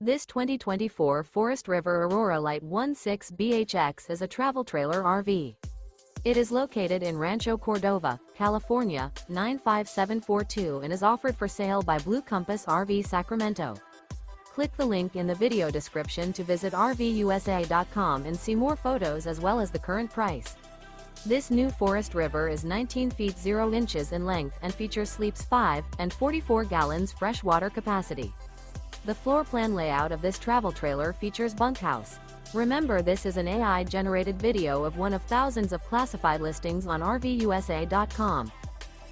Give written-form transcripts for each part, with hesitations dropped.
This 2024 Forest River Aurora Light 16BHX is a travel trailer RV. It is located in Rancho Cordova, California, 95742 and is offered for sale by Blue Compass RV Sacramento. Click the link in the video description to visit RVUSA.com and see more photos as well as the current price. This new Forest River is 19 feet 0 inches in length and features sleeps 5 and 44 gallons fresh water capacity. The floor plan layout of this travel trailer features bunkhouse. Remember, this is an AI-generated video of one of thousands of classified listings on RVUSA.com.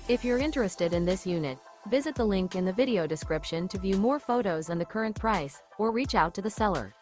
If you're interested in this unit, visit the link in the video description to view more photos and the current price, or reach out to the seller.